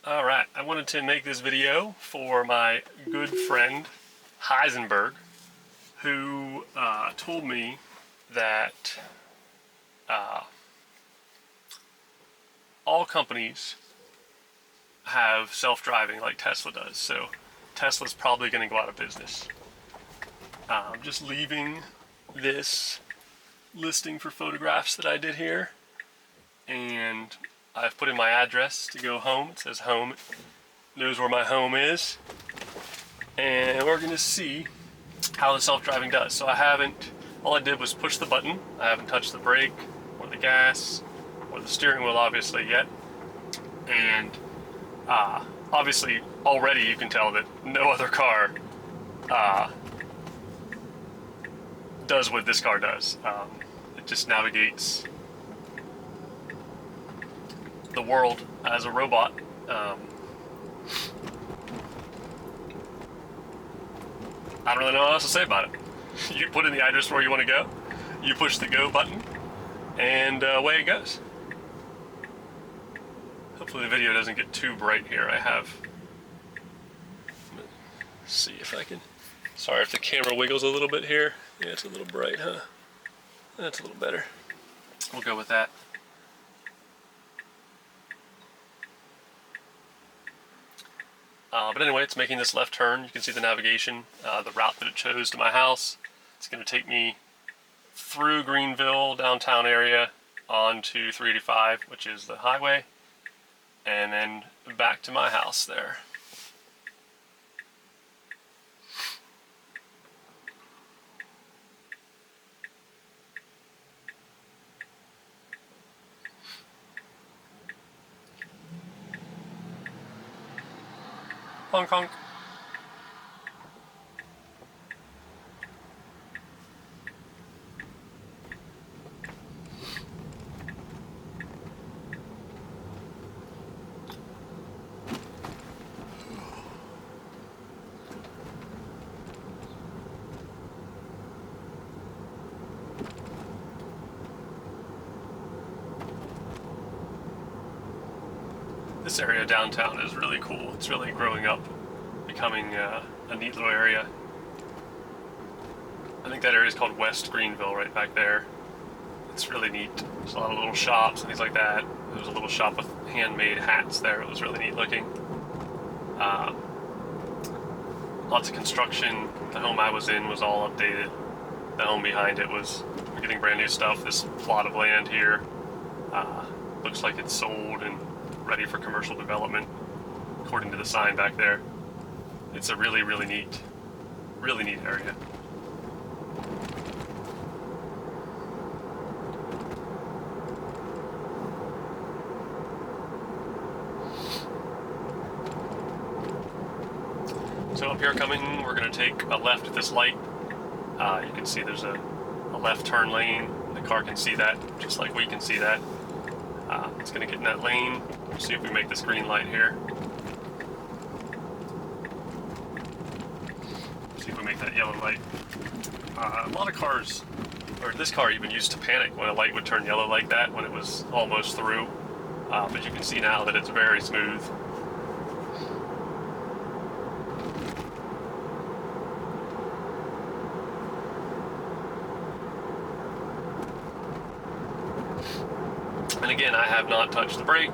Alright, I wanted to make this video for my good friend Heisenberg, who told me that all companies have self-driving like Tesla does, so Tesla's probably going to go out of business. I'm just leaving this listing for photographs that I did here, and I've put in my address to go home. It says home, it knows where my home is, and we're going to see how the self-driving does. So all I did was push the button. I haven't touched the brake or the gas or the steering wheel obviously yet, and obviously already you can tell that no other car does what this car does. It just navigates the world as a robot. I don't really know what else to say about it. You put in the address where you want to go, you push the go button, and away it goes. Hopefully the video doesn't get too bright here. Let's see if I can, sorry if the camera wiggles a little bit here. Yeah, it's a little bright, huh? That's a little better. We'll go with that. But anyway, it's making this left turn. You can see the navigation, the route that it chose to my house. It's going to take me through Greenville, downtown area, onto 385, which is the highway, and then back to my house there. Honk honk. This area downtown is really cool. It's really growing up, becoming a neat little area. I think that area is called West Greenville right back there. It's really neat. There's a lot of little shops and things like that. There was a little shop with handmade hats there. It was really neat looking. Lots of construction. The home I was in was all updated. The home behind it was getting brand new stuff. This plot of land here looks like it's sold and ready for commercial development, according to the sign back there. It's a really neat area. So up here coming, we're going to take a left at this light. You can see there's a left turn lane. The car can see that, just like we can see that. It's going to get in that lane. We'll see if we make this green light here. See if we make that yellow light. A lot of cars, or this car even used to panic when a light would turn yellow like that when it was almost through. But you can see now that it's very smooth. And again, I have not touched the brake.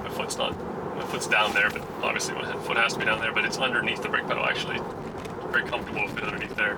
My foot's down there, but obviously my foot has to be down there, but it's underneath the brake pedal actually. It's very comfortable with it underneath there.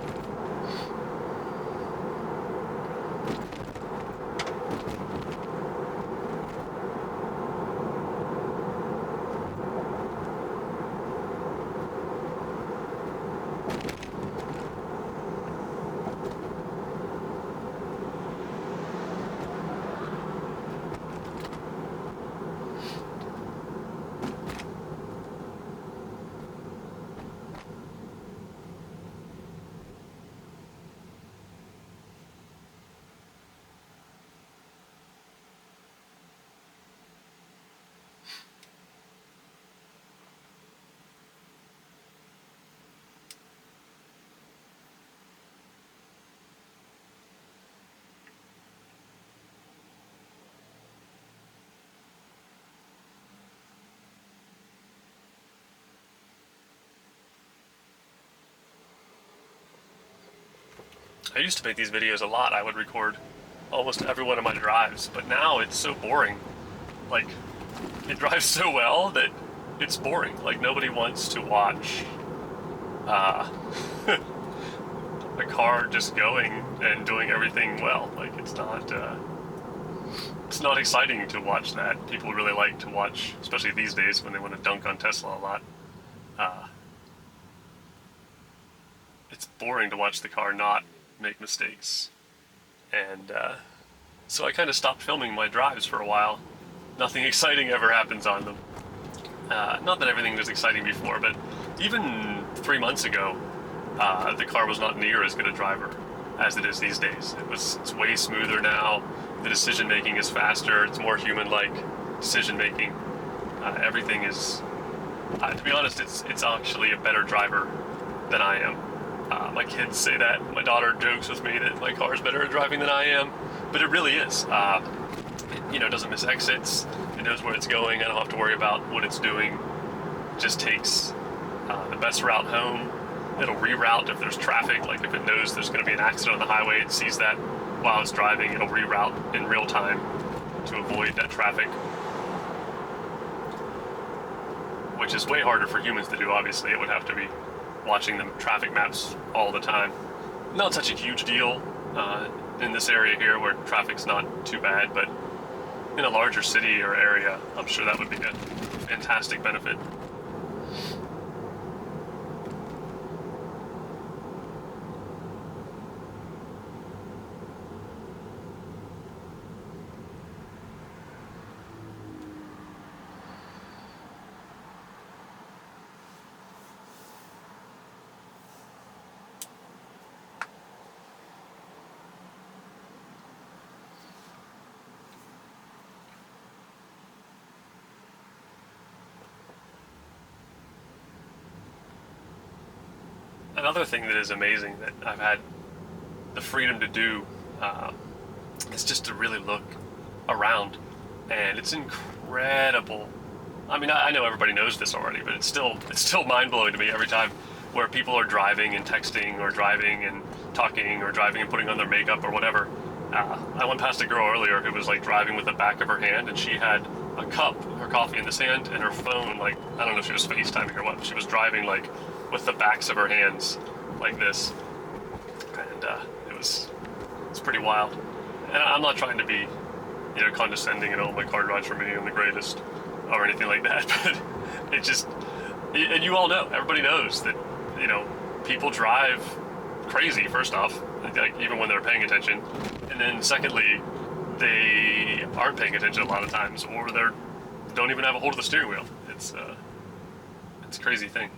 I used to make these videos a lot. I would record almost every one of my drives, but now it's so boring. Like, it drives so well that it's boring. Like, nobody wants to watch a car just going and doing everything well. Like, it's not exciting to watch that. People really like to watch, especially these days when they want to dunk on Tesla a lot. It's boring to watch the car not make mistakes. And so I kind of stopped filming my drives for a while. Nothing exciting ever happens on them. Not that everything was exciting before, but even 3 months ago, the car was not near as good a driver as it is these days. It's way smoother now. The decision making is faster. It's more human-like decision making. Everything is, to be honest, it's actually a better driver than I am. My kids say that. My daughter jokes with me that my car is better at driving than I am, but it really is. It doesn't miss exits. It knows where it's going. I don't have to worry about what it's doing. It just takes the best route home. It'll reroute if there's traffic. Like if it knows there's going to be an accident on the highway, it sees that while it's driving. It'll reroute in real time to avoid that traffic, which is way harder for humans to do. Obviously, it would have to be watching the traffic maps all the time. Not such a huge deal in this area here where traffic's not too bad, but in a larger city or area, I'm sure that would be a fantastic benefit. Another thing that is amazing that I've had the freedom to do is just to really look around, and it's incredible. I mean, I know everybody knows this already, but it's still mind-blowing to me every time where people are driving and texting or driving and talking or driving and putting on their makeup or whatever. I went past a girl earlier who was like driving with the back of her hand, and she had a cup, her coffee in this hand, and her phone, like, I don't know if she was FaceTiming or what, but she was driving like with the backs of her hands like this, and it's pretty wild. And I'm not trying to be, condescending and oh, my car drives for me, I'm the greatest, or anything like that, but it just, and you all know, everybody knows that, people drive crazy, first off, like even when they're paying attention, and then secondly, they aren't paying attention a lot of times, or they don't even have a hold of the steering wheel. It's a crazy thing.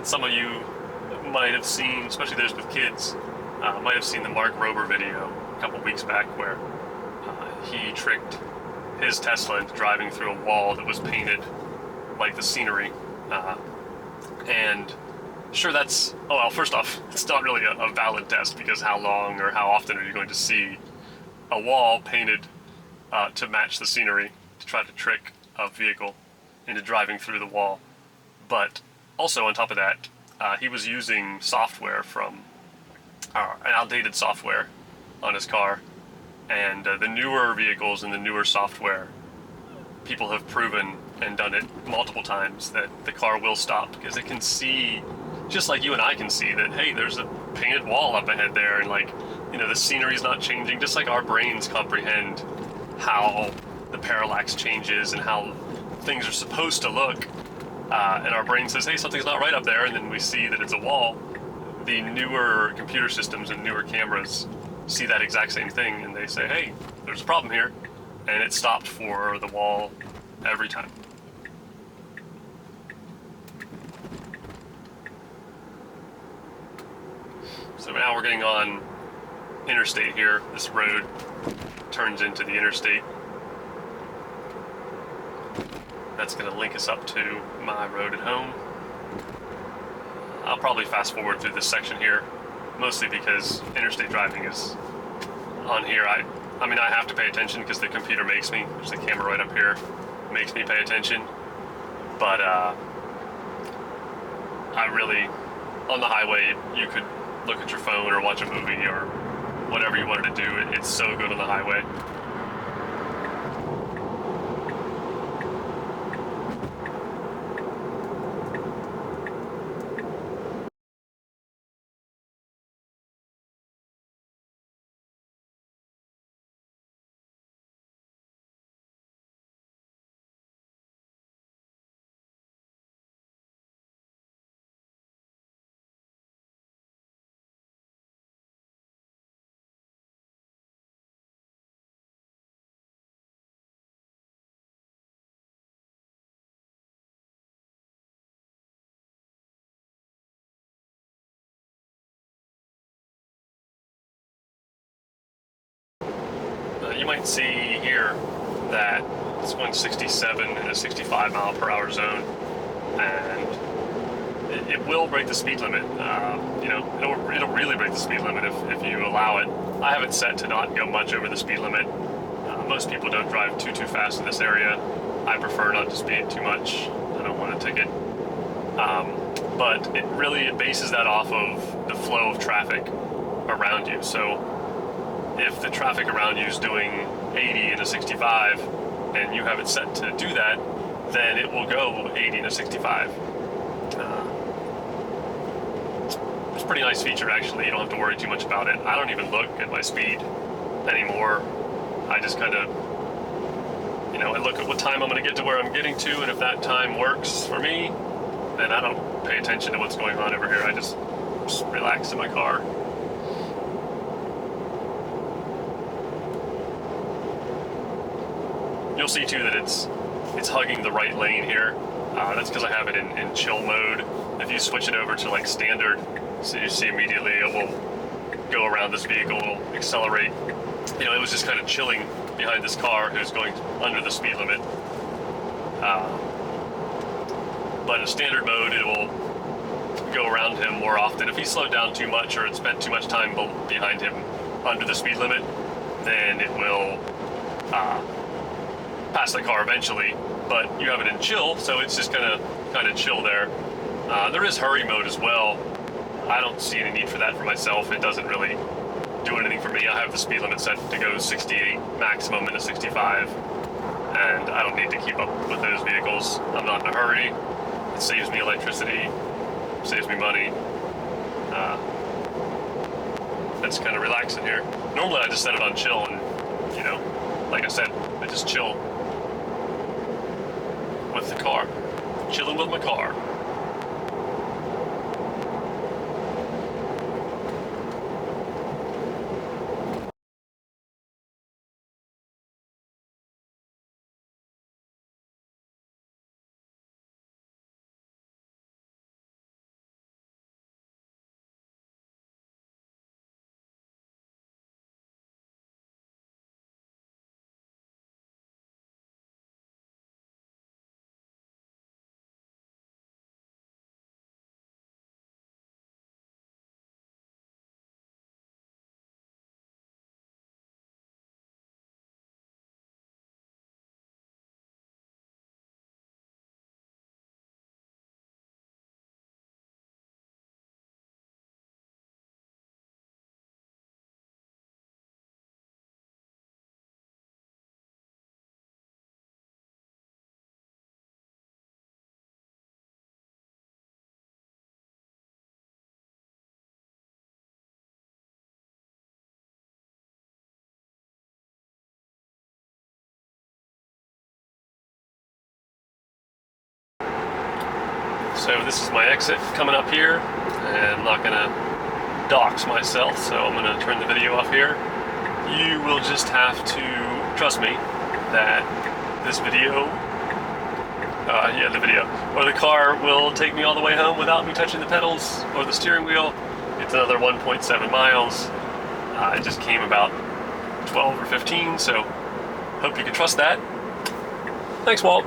Some of you might have seen, especially those with kids, might have seen the Mark Rober video a couple weeks back where he tricked his Tesla into driving through a wall that was painted like the scenery. And sure, first off, it's not really a valid test, because how long or how often are you going to see a wall painted to match the scenery to try to trick a vehicle into driving through the wall? But also, on top of that, he was using software from an outdated software on his car, and the newer vehicles and the newer software, people have proven and done it multiple times that the car will stop because it can see, just like you and I can see, that hey, there's a painted wall up ahead there, and the scenery's not changing, just like our brains comprehend how the parallax changes and how things are supposed to look. And our brain says, hey, something's not right up there, and then we see that it's a wall. The newer computer systems and newer cameras see that exact same thing, and they say, hey, there's a problem here, and it stopped for the wall every time. So now we're getting on interstate here. This road turns into the interstate. That's going to link us up to my road at home. I'll probably fast forward through this section here, mostly because interstate driving is on here. I mean, I have to pay attention because the computer makes me. There's a camera right up here, makes me pay attention. But I really, on the highway, you could look at your phone or watch a movie or whatever you wanted to do. It's so good on the highway. You might see here that it's going 67 in a 65 mile per hour zone, and it will break the speed limit. You know, it'll really break the speed limit if you allow it. I have it set to not go much over the speed limit. Most people don't drive too fast in this area. I prefer not to speed too much. I don't want a ticket. But it bases that off of the flow of traffic around you. So if the traffic around you is doing 80 in a 65 and you have it set to do that, then it will go 80 in a 65. It's a pretty nice feature, actually. You don't have to worry too much about it. I don't even look at my speed anymore. I just kind of, you know, I look at what time I'm going to get to where I'm getting to, and if that time works for me, then I don't pay attention to what's going on over here. I just relax in my car. You'll see too that it's hugging the right lane here. That's because I have it in chill mode. If you switch it over to like standard, so you see immediately it will go around this vehicle, it'll accelerate. You know, it was just kind of chilling behind this car who's going under the speed limit. But in standard mode, it will go around him more often. If he slowed down too much or it spent too much time behind him under the speed limit, then it will pass the car eventually. But you have it in chill, so it's just gonna kind of chill there. There is hurry mode as well. I don't see any need for that for myself. It doesn't really do anything for me. I have the speed limit set to go 68 maximum in a 65, and I don't need to keep up with those vehicles. I'm not in a hurry. It saves me electricity, saves me money. That's kind of relaxing here. Normally I just set it on chill, and you know, like I said, I just chill with the car, chilling with my car. So this is my exit coming up here, and I'm not gonna dox myself, so I'm gonna turn the video off here. You will just have to trust me that this video, the car will take me all the way home without me touching the pedals or the steering wheel. It's another 1.7 miles. It just came about 12 or 15, so hope you can trust that. Thanks, Walt.